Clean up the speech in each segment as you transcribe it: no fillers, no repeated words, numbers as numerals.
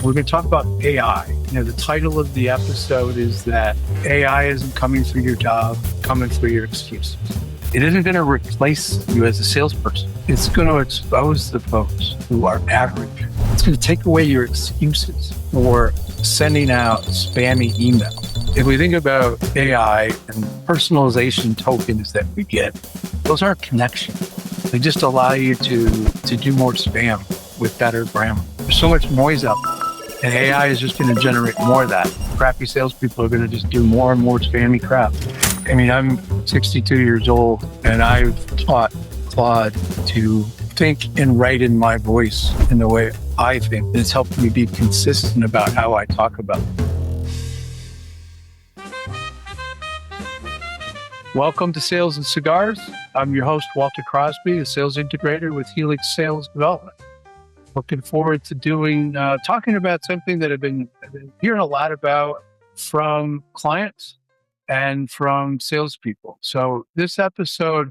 We're going to talk about AI. The title of the episode is that AI isn't coming for your job, coming for your excuses. It isn't going to replace you as a salesperson. It's going to expose the folks who are average. It's going to take away your excuses for sending out spammy emails. If we think about AI and personalization tokens that we get, those aren't connections. They just allow you to do more spam with better grammar. There's so much noise out there, and AI is just going to generate more of that. Crappy salespeople are going to just do more and more spammy crap. I mean, I'm 62 years old, and I've taught Claude to think and write in my voice in the way I think. It's helped me be consistent about how I talk about it. Welcome to Sales and Cigars. I'm your host, Walter Crosby, a sales integrator with Helix Sales Development. Looking forward to talking about something that I've been hearing a lot about from clients and from salespeople. So this episode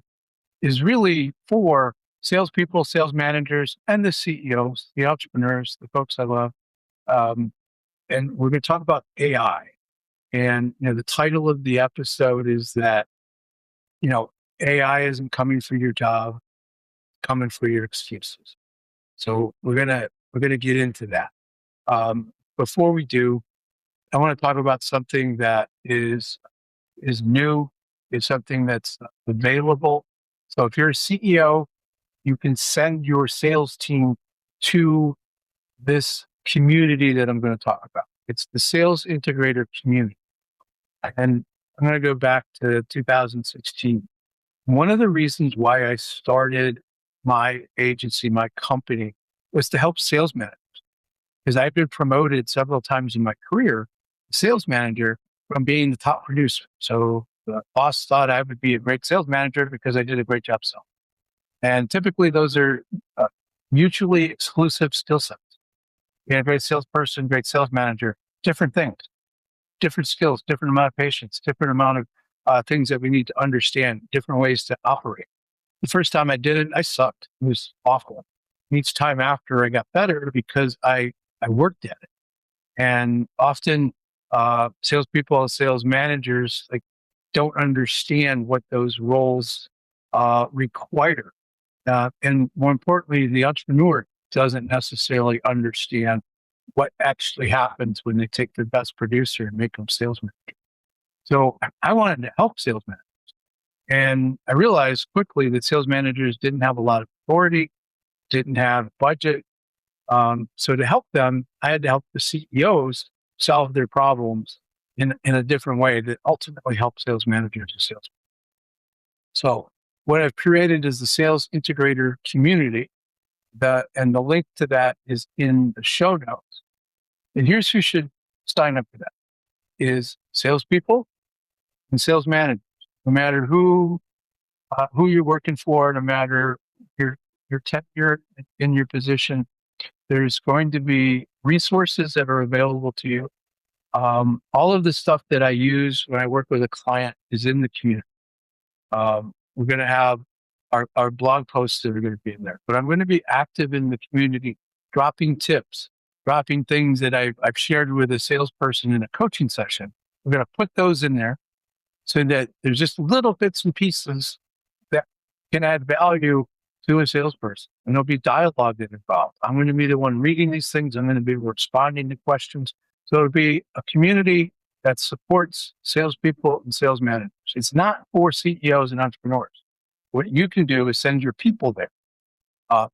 is really for salespeople, sales managers, and the CEOs, the entrepreneurs, the folks I love. And we're going to talk about AI. And the title of the episode is that AI isn't coming for your job, coming for your excuses. So we're gonna get into that. Before we do, I want to talk about something that is new, is something that's available. So if you're a CEO, you can send your sales team to this community that I'm going to talk about. It's the Sales Integrator Community. And I'm going to go back to 2016. One of the reasons why I started my agency, my company, was to help sales managers, because I've been promoted several times in my career, sales manager, from being the top producer. So the boss thought I would be a great sales manager because I did a great job selling. And typically those are mutually exclusive skill sets. You have a great salesperson, great sales manager, different things, different skills, different amount of patience, different amount of things that we need to understand, different ways to operate. The first time I did it, I sucked. It was awful. Each time after, I got better because I worked at it. And often salespeople and sales managers don't understand what those roles require. And more importantly, the entrepreneur doesn't necessarily understand what actually happens when they take their best producer and make them sales manager. So I wanted to help sales managers. And I realized quickly that sales managers didn't have a lot of authority, didn't have budget. So to help them, I had to help the CEOs solve their problems in a different way that ultimately helped sales managers and sales. So what I've created is the Sales Integrator Community, and the link to that is in the show notes. And here's who should sign up for that: is salespeople and sales managers. No matter who you're working for, no matter your tenure in your position, there's going to be resources that are available to you. All of the stuff that I use when I work with a client is in the community. We're going to have our blog posts that are going to be in there, but I'm going to be active in the community, dropping tips, dropping things that I've shared with a salesperson in a coaching session. We're going to put those in there so that there's just little bits and pieces that can add value to a salesperson. And there'll be dialogue involved. I'm going to be the one reading these things. I'm going to be responding to questions. So it'll be a community that supports salespeople and sales managers. It's not for CEOs and entrepreneurs. What you can do is send your people there.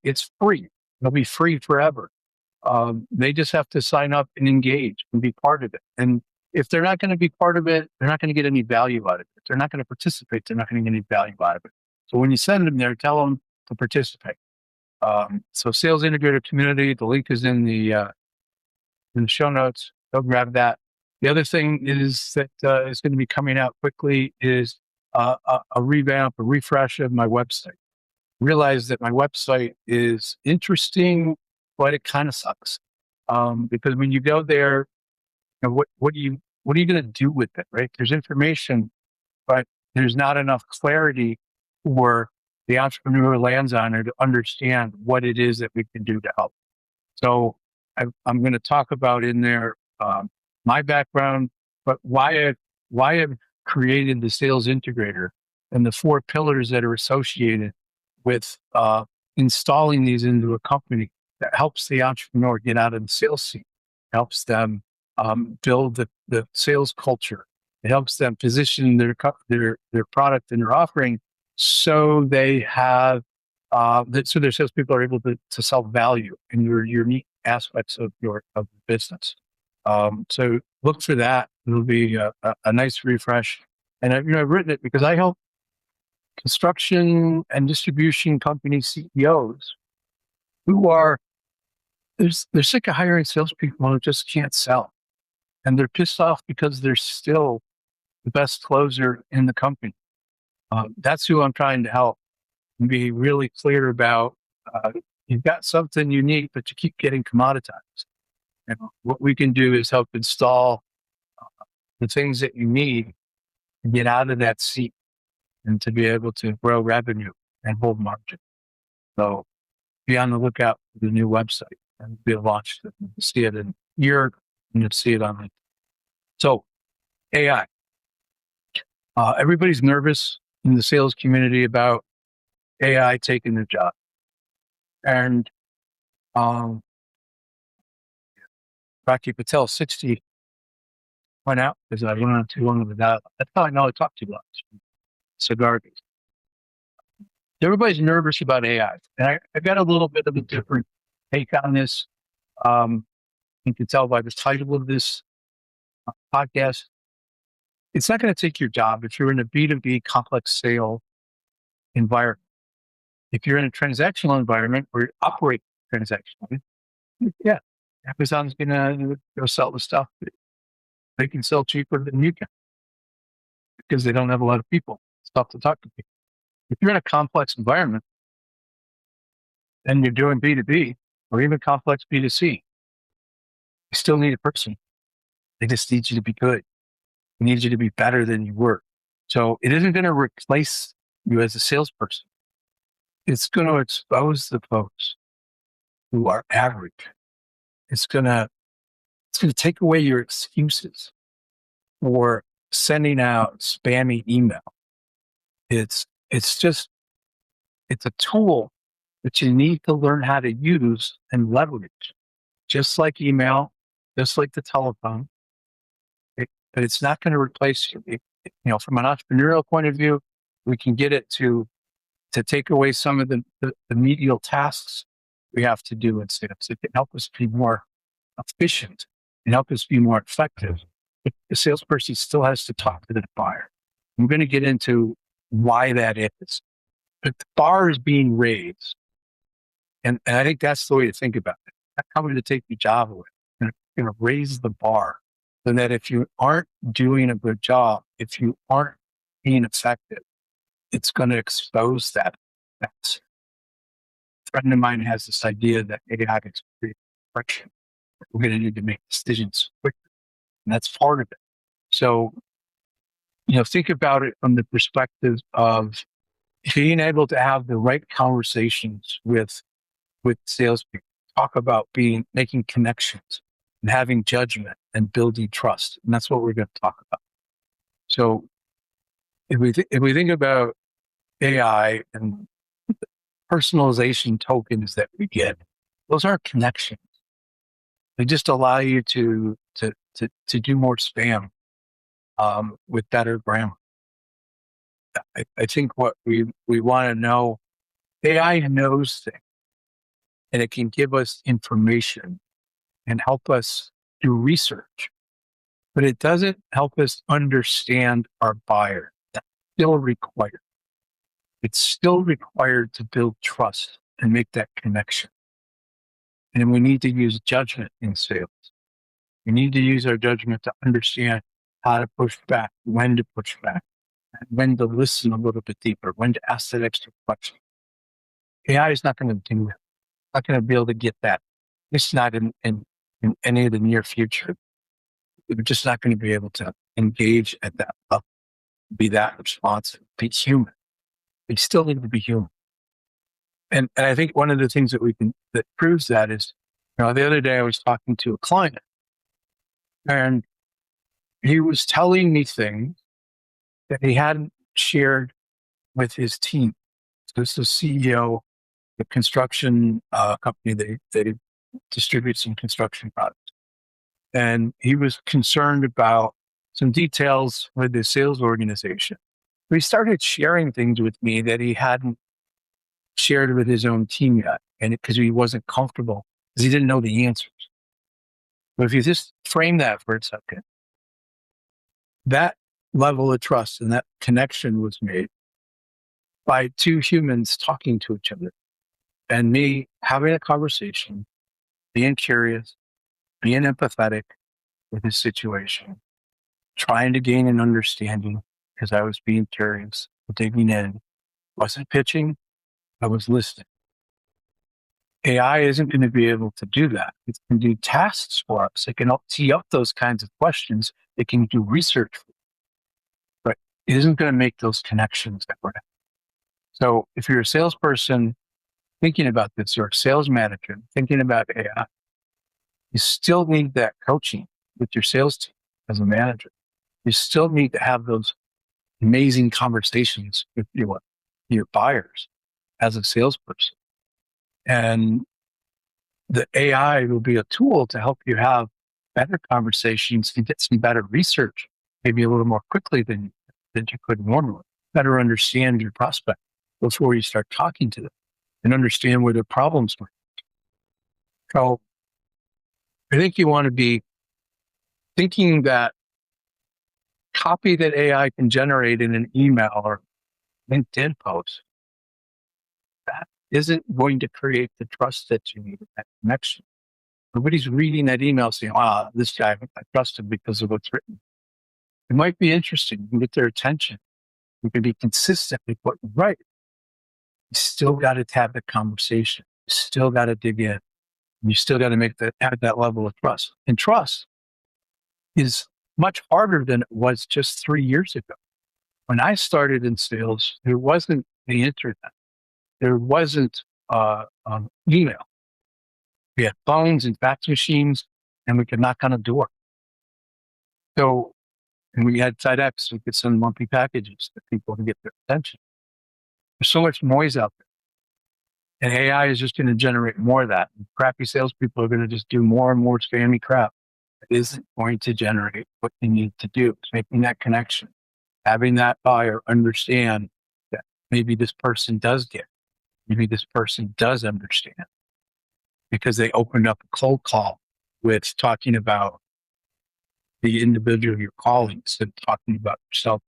It's free. It'll be free forever. They just have to sign up and engage and be part of it. And if they're not going to be part of it, they're not going to get any value out of it. If they're not going to participate, they're not going to get any value out of it. So when you send them there, tell them to participate. So Sales Integrator Community, the link is in the show notes. Go grab that. The other thing is that is going to be coming out quickly is a revamp, a refresh of my website. Realize that my website is interesting, but it kind of sucks. Because when you go there, what are you going to do with it, right? There's information, but there's not enough clarity for the entrepreneur lands on or to understand what it is that we can do to help. So I'm going to talk about in there my background, but why I've created the sales integrator and the four pillars that are associated with installing these into a company that helps the entrepreneur get out of the sales seat, helps them build the sales culture. It helps them position their product and their offering so they have so their salespeople are able to sell value in your unique aspects of the business. So look for that. It'll be a nice refresh. And I've written it because I help construction and distribution company CEOs who are they're sick of hiring salespeople who just can't sell, and they're pissed off because they're still the best closer in the company. That's who I'm trying to help. Be really clear about you've got something unique, but you keep getting commoditized. And what we can do is help install the things that you need to get out of that seat and to be able to grow revenue and hold margin. So be on the lookout for the new website and be launched. You'll see it in here and you'll see it on it. So AI. Everybody's nervous in the sales community about AI taking their job. And Rocky Patel, 60, went out because I went on too long with that. That's how I know I talked too much. Cigar. Everybody's nervous about AI. And I got a little bit of a different take on this. You can tell by the title of this podcast. It's not going to take your job if you're in a B2B complex sale environment. If you're in a transactional environment where you operate transactionally, yeah, Amazon's going to go sell the stuff. They can sell cheaper than you can because they don't have a lot of people, stuff to talk to people. If you're in a complex environment and you're doing B2B or even complex B2C, you still need a person. They just need you to be good. They need you to be better than you were. So it isn't going to replace you as a salesperson. It's going to expose the folks who are average. It's going to take away your excuses for sending out spammy email. It's a tool that you need to learn how to use and leverage, just like email, just like the telephone. But it's not going to replace you. From an entrepreneurial point of view, we can get it to take away some of the medial tasks we have to do in sales. It can help us be more efficient and help us be more effective. But the salesperson still has to talk to the buyer. I'm going to get into why that is. But the bar is being raised. And I think that's the way to think about it. Not coming to take your job away. You're going to raise the bar so that if you aren't doing a good job, if you aren't being effective, it's going to expose that. A friend of mine has this idea that AI is creating friction. We're going to need to make decisions quickly. And that's part of it. So, think about it from the perspective of being able to have the right conversations with salespeople. Talk about making connections and having judgment and building trust. And that's what we're going to talk about. So if we think about AI and personalization tokens that we get, those aren't connections. They just allow you to do more spam with better grammar. I think what we want to know, AI knows things, and it can give us information and help us do research, but it doesn't help us understand our buyer. That's still required. It's still required to build trust and make that connection. And we need to use judgment in sales. We need to use our judgment to understand how to push back, when to push back, and when to listen a little bit deeper, when to ask that extra question. AI is not going to do that. Not going to be able to get that. It's not in any of the near future. We're just not going to be able to engage at that level, be that responsive, be human. We still need to be human. And I think one of the things that proves that is The other day I was talking to a client and he was telling me things that he hadn't shared with his team. So this is the CEO of the construction company that distributes some construction products. And he was concerned about some details with the sales organization. So he started sharing things with me that he hadn't shared with his own team yet, and because he wasn't comfortable, because he didn't know the answers. But if you just frame that for a second, that level of trust and that connection was made by two humans talking to each other and me having a conversation, being curious, being empathetic with his situation, trying to gain an understanding because I was being curious, digging in, wasn't pitching, I was listening. AI isn't going to be able to do that. It can do tasks for us. It can tee up those kinds of questions. It can do research, but it isn't going to make those connections that we're. So if you're a salesperson thinking about this, or a sales manager thinking about AI, you still need that coaching with your sales team as a manager. You still need to have those amazing conversations with your buyers as a salesperson. And the AI will be a tool to help you have better conversations and get some better research, maybe a little more quickly than you could normally. Better understand your prospect before you start talking to them and understand where their problems are. So I think you want to be thinking that copy that AI can generate in an email or LinkedIn post, that isn't going to create the trust that you need, that connection. Nobody's reading that email saying, wow, this guy, I trust him because of what's written. It might be interesting. You can get their attention. You can be consistent with what you write. You still got to have the conversation. You still got to dig in. You still got to add that level of trust. And trust is much harder than it was just 3 years ago. When I started in sales, there wasn't the internet. There wasn't email. We had phones and fax machines, and we could knock on a door. So, and we had FedEx. We could send monthly packages that people can get their attention. There's so much noise out there. And AI is just going to generate more of that. And crappy salespeople are going to just do more and more spammy crap. It isn't going to generate what you need to do. It's making that connection, having that buyer understand that maybe this person does get, maybe this person does understand, because they opened up a cold call with talking about the individual you're calling instead of talking about yourself.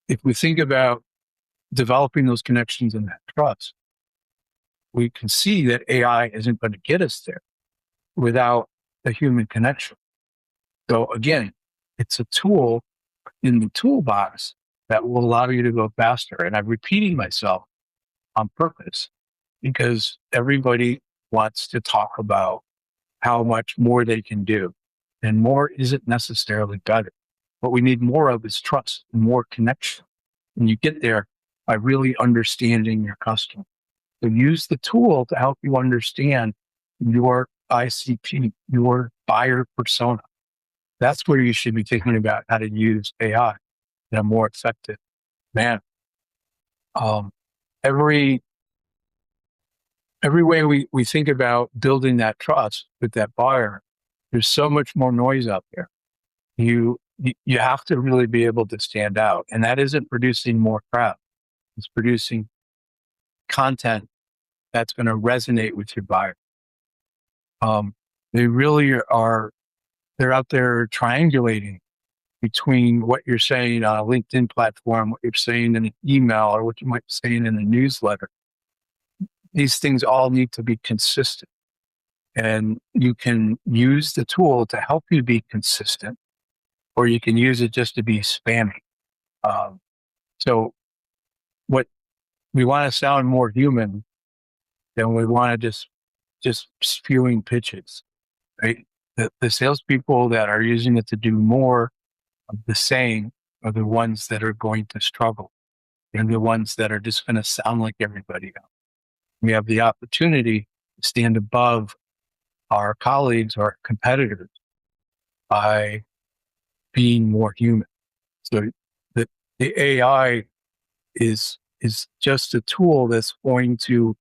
If we think about developing those connections and that trust, we can see that AI isn't going to get us there without a human connection. So again, it's a tool in the toolbox that will allow you to go faster. And I'm repeating myself on purpose because everybody wants to talk about how much more they can do. And more isn't necessarily better. What we need more of is trust and more connection. And you get there by really understanding your customer. So use the tool to help you understand your ICP, your buyer persona. That's where you should be thinking about how to use AI in a more effective manner. Every way we think about building that trust with that buyer, there's so much more noise out there. You have to really be able to stand out. And that isn't producing more crap. It's producing content that's going to resonate with your buyer. They really are, they're out there triangulating between what you're saying on a LinkedIn platform, what you're saying in an email, or what you might be saying in a newsletter. These things all need to be consistent. And you can use the tool to help you be consistent, or you can use it just to be spammy. So what we want to sound more human than we want to just spewing pitches, right? The salespeople that are using it to do more of the same are the ones that are going to struggle. They're the ones that are just going to sound like everybody else. We have the opportunity to stand above our colleagues, our competitors, by being more human. So the AI is just a tool that's going to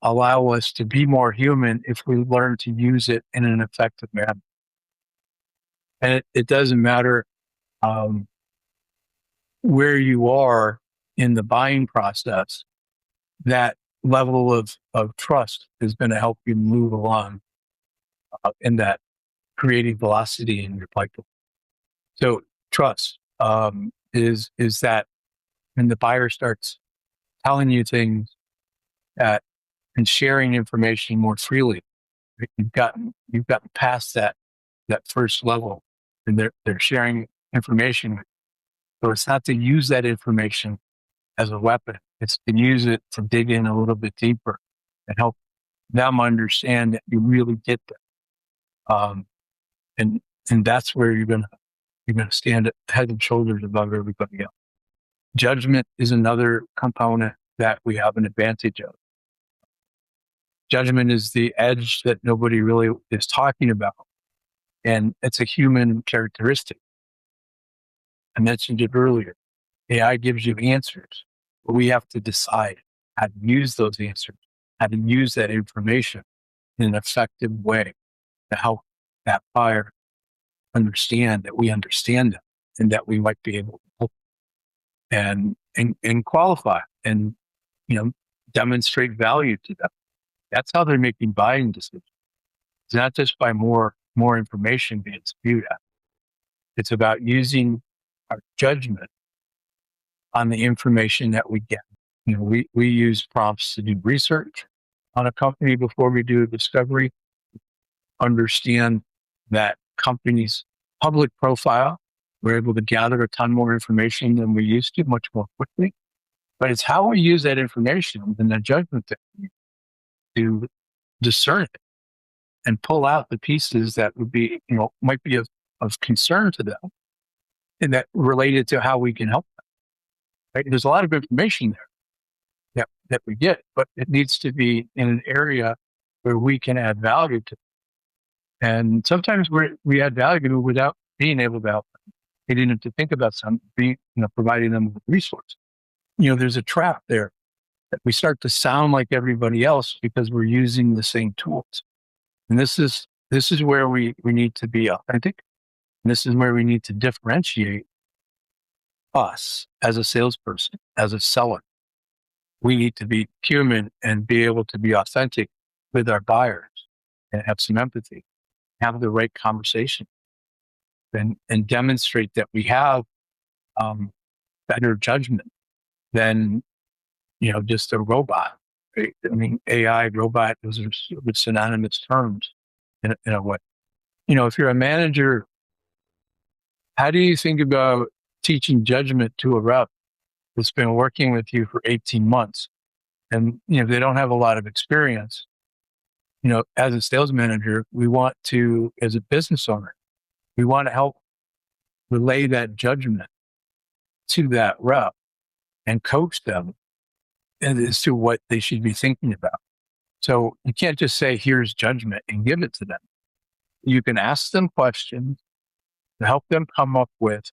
allow us to be more human if we learn to use it in an effective manner. And it doesn't matter um, where you are in the buying process, that level of trust is going to help you move along in that creating velocity in your pipeline. So trust is that when the buyer starts telling you things that and sharing information more freely, you've gotten past that first level, and they're sharing information. So it's not to use that information as a weapon; it's to use it to dig in a little bit deeper and help them understand that you really get them. And that's where you're gonna stand head and shoulders above everybody else. Judgment is another component that we have an advantage of. Judgment is the edge that nobody really is talking about, and it's a human characteristic. I mentioned it earlier. AI gives you answers, but we have to decide how to use those answers, how to use that information in an effective way to help that buyer understand that we understand them and that we might be able to help and qualify and demonstrate value to them. That's how they're making buying decisions. It's not just by more information being spewed at. It's about using our judgment on the information that we get. We use prompts to do research on a company before we do a discovery, understand that company's public profile. We're able to gather a ton more information than we used to, much more quickly. But it's how we use that information and the judgment that we use to discern it and pull out the pieces that would be, might be of concern to them and that related to how we can help them. Right? There's a lot of information there that we get, but it needs to be in an area where we can add value to. And sometimes we add value without being able to help them. They didn't have to think about providing them with resources. There's a trap there that we start to sound like everybody else because we're using the same tools. And this is where we need to be authentic. And this is where we need to differentiate us as a salesperson, as a seller. We need to be human and be able to be authentic with our buyers and have some empathy, have the right conversation, and demonstrate that we have better judgment than just a robot. Right? I mean, AI, robot, those are synonymous terms in a way. If you're a manager, how do you think about teaching judgment to a rep that's been working with you for 18 months and they don't have a lot of experience? As a sales manager, we want to, as a business owner, we want to help relay that judgment to that rep and coach them as to what they should be thinking about. So you can't just say, here's judgment and give it to them. You can ask them questions to help them come up with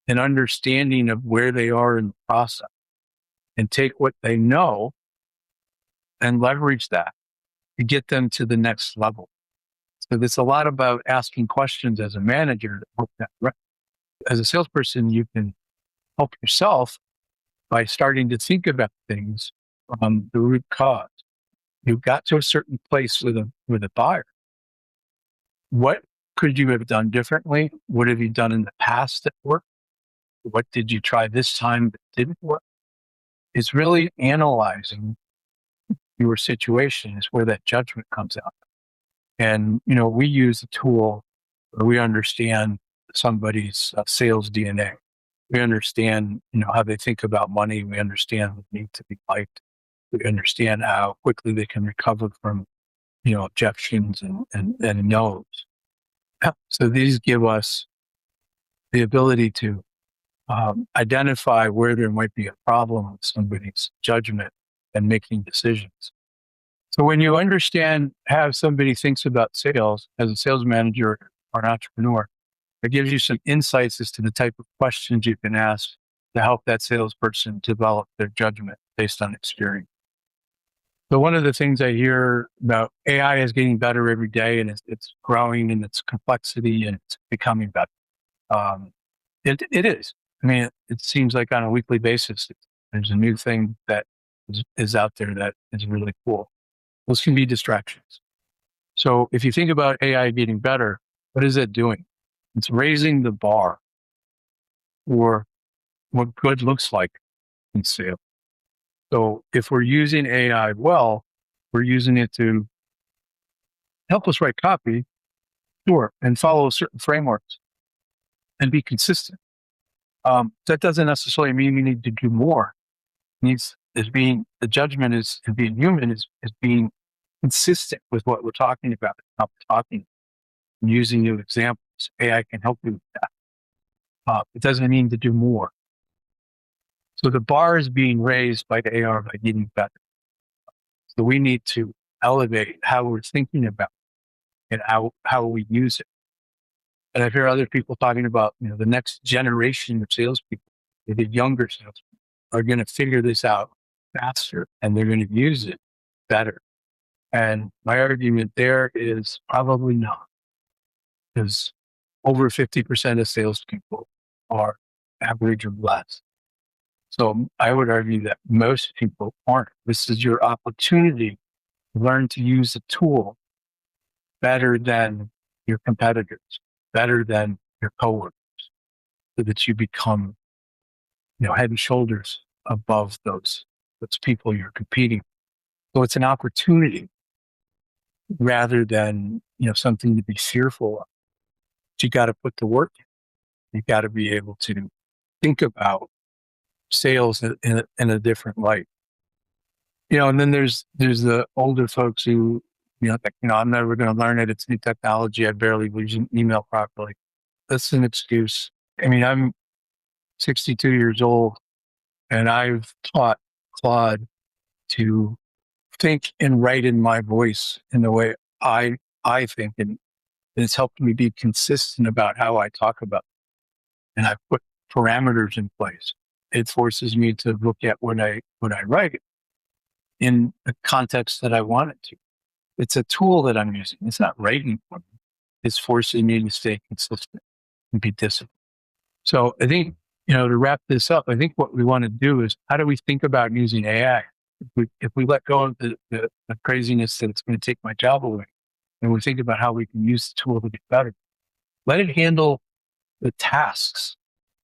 an understanding of where they are in the process and take what they know and leverage that to get them to the next level. So it's a lot about asking questions as a manager to help that rep. As a salesperson, you can help yourself by starting to think about things from the root cause. You got to a certain place with a buyer. What could you have done differently? What have you done in the past that worked? What did you try this time that didn't work? It's really analyzing your situation is where that judgment comes out. And, we use a tool where we understand somebody's sales DNA. We understand, how they think about money. We understand the need to be liked. We understand how quickly they can recover from, objections and no's. So these give us the ability to identify where there might be a problem with somebody's judgment and making decisions. So when you understand how somebody thinks about sales as a sales manager or an entrepreneur, it gives you some insights as to the type of questions you can ask to help that salesperson develop their judgment based on experience. So one of the things I hear about AI is getting better every day, and it's growing in its complexity and it's becoming better. Um, it is. I mean, it seems like on a weekly basis, there's a new thing that is out there that is really cool. Those can be distractions. So if you think about AI getting better, what is it doing? It's raising the bar for what good looks like in sales. So if we're using AI well, we're using it to help us write copy, sure, and follow certain frameworks and be consistent. That doesn't necessarily mean we need to do more. It needs is being the judgment is being human is being consistent with what we're talking about. How we're talking, using new examples. AI can help you with that. It doesn't mean to do more. So the bar is being raised by the AR by getting better. So we need to elevate how we're thinking about it and how we use it. And I hear other people talking about, the next generation of salespeople, the younger salespeople, are going to figure this out faster and they're going to use it better. And my argument there is probably not, because over 50% of salespeople are average or less. So I would argue that most people aren't. This is your opportunity to learn to use a tool better than your competitors, better than your coworkers, so that you become, head and shoulders above those people you're competing with. So it's an opportunity rather than, something to be fearful of. But you got to put the work in. You got to be able to think about sales in a different light. And then there's the older folks who, think, I'm never going to learn it. It's new technology. I barely use email properly. That's an excuse. I mean, I'm 62 years old and I've taught Claude to think and write in my voice in the way I think, and it's helped me be consistent about how I talk about it. And I put parameters in place. It forces me to look at what I write in the context that I want it to. It's a tool that I'm using. It's not writing for me. It's forcing me to stay consistent and be disciplined. So I think, to wrap this up, I think what we want to do is, how do we think about using AI? If we let go of the craziness that it's going to take my job away, and we think about how we can use the tool to get better, let it handle the tasks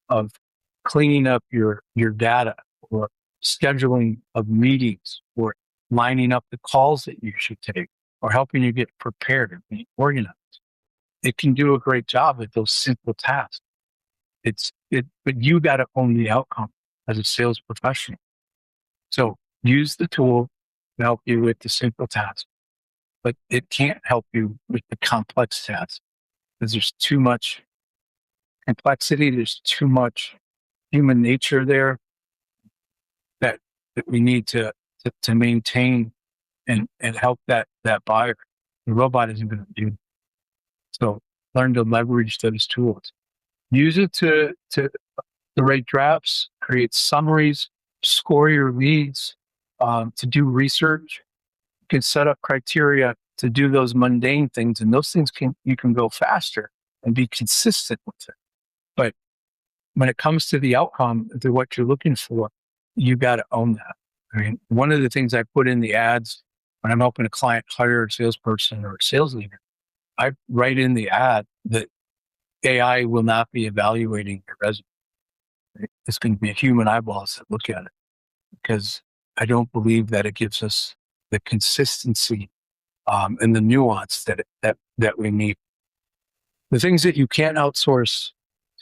of cleaning up your data, or scheduling of meetings, or lining up the calls that you should take, or helping you get prepared and be organized. It can do a great job at those simple tasks. But you got to own the outcome as a sales professional. So use the tool to help you with the simple tasks, but it can't help you with the complex tasks, because there's too much complexity. There's too much human nature there that we need to maintain and help that buyer. The robot isn't going to do that. So learn to leverage those tools. Use it to write drafts, create summaries, score your leads, to do research. You can set up criteria to do those mundane things, and those things you can go faster and be consistent with it. But when it comes to the outcome, to what you're looking for, you got to own that. I mean, one of the things I put in the ads when I'm helping a client hire a salesperson or a sales leader, I write in the ad that AI will not be evaluating your resume. Right? It's going to be a human eyeballs that look at it, because I don't believe that it gives us the consistency and the nuance that we need. The things that you can't outsource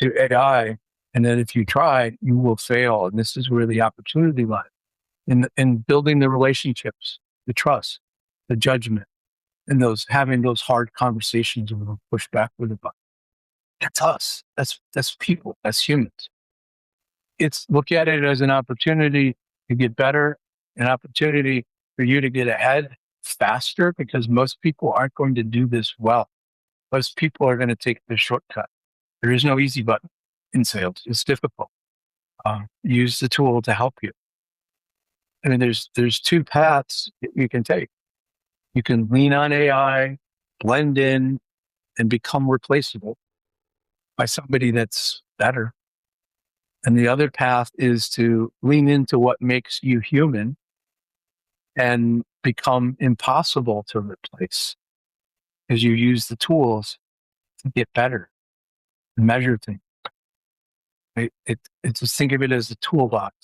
to AI, and then if you try, you will fail. And this is where the opportunity lies in building the relationships, the trust, the judgment, and having those hard conversations when we push back with the button. That's us. That's people. That's humans. Look at it as an opportunity to get better, an opportunity for you to get ahead faster because most people aren't going to do this well. Most people are going to take the shortcut. There is no easy button in sales. It's difficult. Use the tool to help you. I mean, there's two paths you can take. You can lean on AI, blend in, and become replaceable by somebody that's better. And the other path is to lean into what makes you human and become impossible to replace because you use the tools to get better and measure things. It's just think of it as a toolbox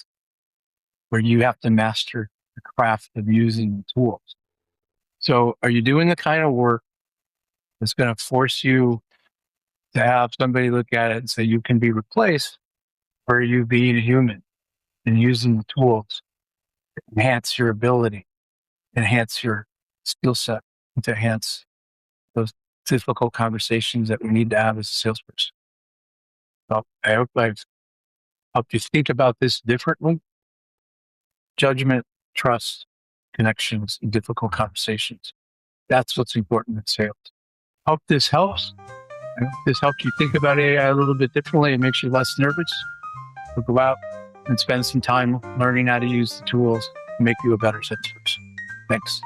where you have to master the craft of using the tools. So are you doing the kind of work that's going to force you to have somebody look at it and say you can be replaced, or are you being human and using the tools to enhance your ability, enhance your skill set, and to enhance those difficult conversations that we need to have as a salesperson? So I hope I've helped you think about this differently. Judgment, trust, connections, and difficult conversations. That's what's important in sales. Hope this helps. I hope this helps you think about AI a little bit differently and makes you less nervous. So go out and spend some time learning how to use the tools to make you a better salesperson. Thanks.